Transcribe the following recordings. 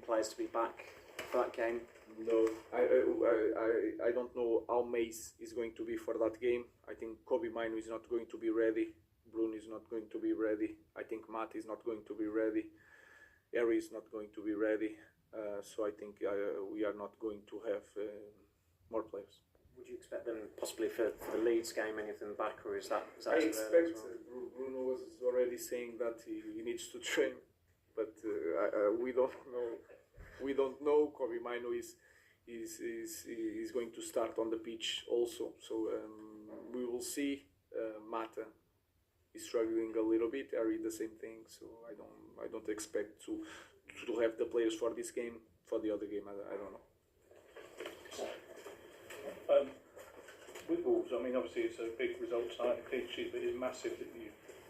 players to be back for that game? No, I don't know how Mace is going to be for that game. I think Kobe Mino is not going to be ready. Bruno is not going to be ready. I think Matt is not going to be ready. Harry is not going to be ready. So I think we are not going to have more players. Would you expect them possibly for the Leeds game, anything back, or is that I expect Bruno was already saying that he needs to train, but we don't know. We don't know. Kobe Mino is going to start on the pitch also, so we will see. Mata is struggling a little bit. Harry the same thing, so I don't expect to have the players for this game. For the other game, I don't know. With Wolves, I mean, obviously it's a big result tonight, a clean sheet, but it's massive that you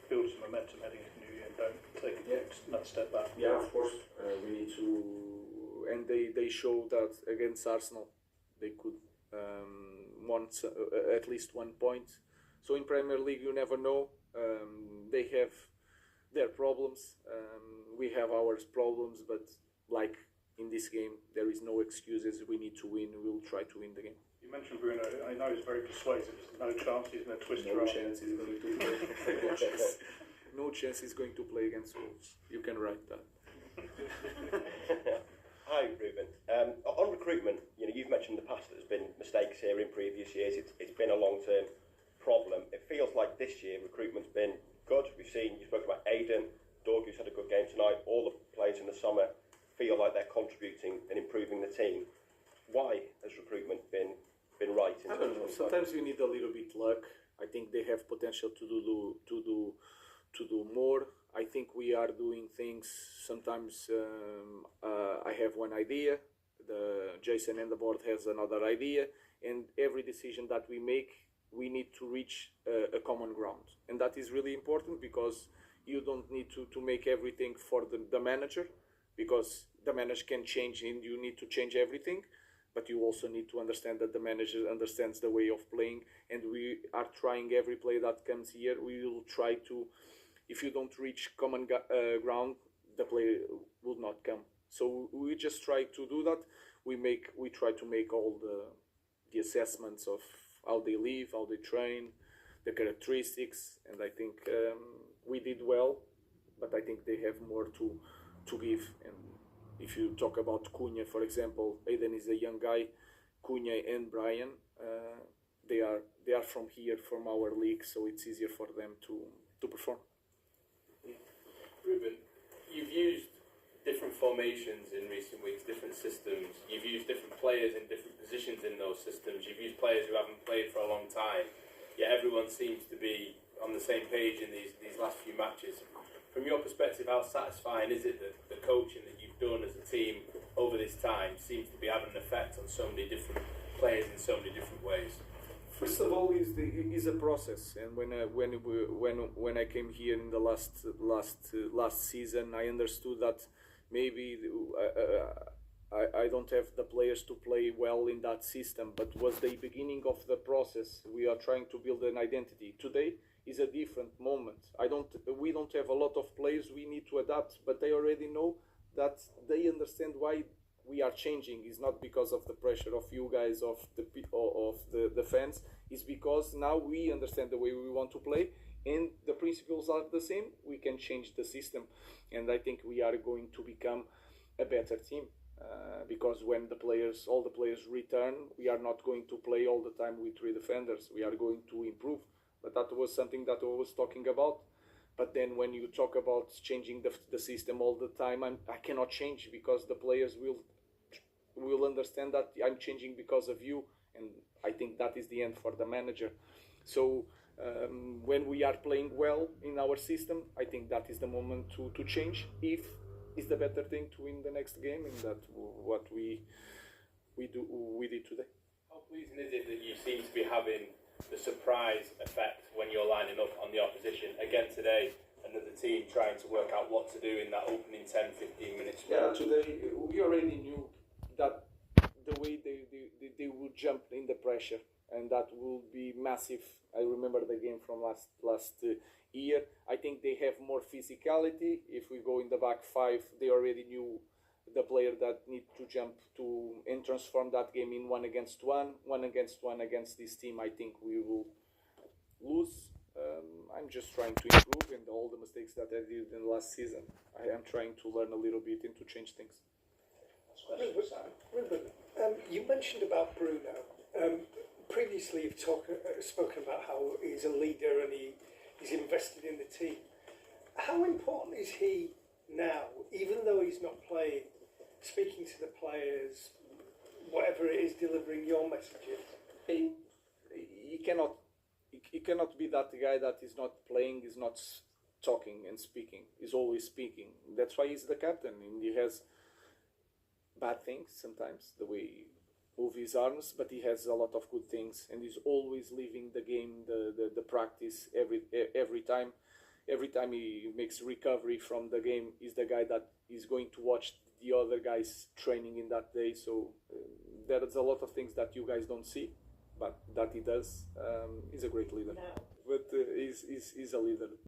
build some momentum heading into the new year and don't take that step back. Yeah, of course. We need to, and they show that against Arsenal they could want at least 1 point. So in Premier League you never know. They have their problems. We have our problems, but like in this game there is no excuses. We need to win. We'll try to win the game. You mentioned Bruno. I know he's very persuasive. There's no chance he's going to twist no chance he's going to play. No chance he's going to play against Wolves. You can write that. Hi, Ruben. On recruitment, you've mentioned in the past that there's been mistakes here in previous years. It's been a long-term problem. It feels like this year recruitment's been good. We've seen, you spoke about Aiden, Dorgu's had a good game tonight. All the players in the summer feel like they're contributing and improving the team. Why has recruitment been right? I don't know. Sometimes you need a little bit luck. I think they have potential to do more. I think we are doing things. Sometimes I have one idea. Jason and the board has another idea, and every decision that we make, we need to reach a common ground, and that is really important because you don't need to make everything for the manager, because the manager can change and you need to change everything. But you also need to understand that the manager understands the way of playing, and we are trying every play that comes here. We will try to, if you don't reach common ground, the play will not come. So we just try to do that. We try to make all the assessments of how they live, how they train, the characteristics, and I think we did well, but I think they have more to give. And if you talk about Cunha, for example, Aiden is a young guy. Cunha and Brian, they are from here, from our league, so it's easier for them to perform. Ruben, you've used different formations in recent weeks, different systems. You've used different players in different positions in those systems. You've used players who haven't played for a long time. Yet everyone seems to be on the same page in these last few matches. From your perspective, how satisfying is it that the coaching that you've done as a team over this time seems to be having an effect on so many different players in so many different ways? First of all, is a process, and when I came here in the last season, I understood that maybe I don't have the players to play well in that system, but was the beginning of the process. We are trying to build an identity. Today is a different moment. We don't have a lot of players. We need to adapt, but they already know that they understand why we are changing. It's not because of the pressure of you guys, of the fans. It's because now we understand the way we want to play, and the principles are the same. We can change the system, and I think we are going to become a better team. Because when all the players return, we are not going to play all the time with 3 defenders. We are going to improve. But that was something that I was talking about. But then when you talk about changing the system all the time, I cannot change, because the players will understand that I'm changing because of you, and I think that is the end for the manager. So when we are playing well in our system, I think that is the moment to change. If it's the better thing to win the next game, and that's what we did today. How pleasing is it that you seem to be having the surprise effect when you're lining up on the opposition? Again today, another team trying to work out what to do in that opening 10-15 minutes. Yeah, today we already knew that the way they would jump in the pressure, and that will be massive. I remember the game from last year. I think they have more physicality. If we go in the back 5, they already knew the player that need to jump to and transform that game in 1-1 against this team. I think we will lose. I'm just trying to improve, and all the mistakes that I did in the last season, I am trying to learn a little bit and to change things. Ruben, you mentioned about Bruno. Previously, you've spoken about how he's a leader and he's invested in the team. How important is he now, even though he's not playing, speaking to the players, whatever it is, delivering your messages? He cannot be that guy that is not playing, is not talking and speaking. He's always speaking. That's why he's the captain, and he has bad things sometimes, the way he moves his arms, but he has a lot of good things, and he's always leaving the game, the practice every time. Every time he makes recovery from the game, he's the guy that is going to watch the other guys training in that day. So there's a lot of things that you guys don't see, but that he does. He's a great leader. But he's a leader.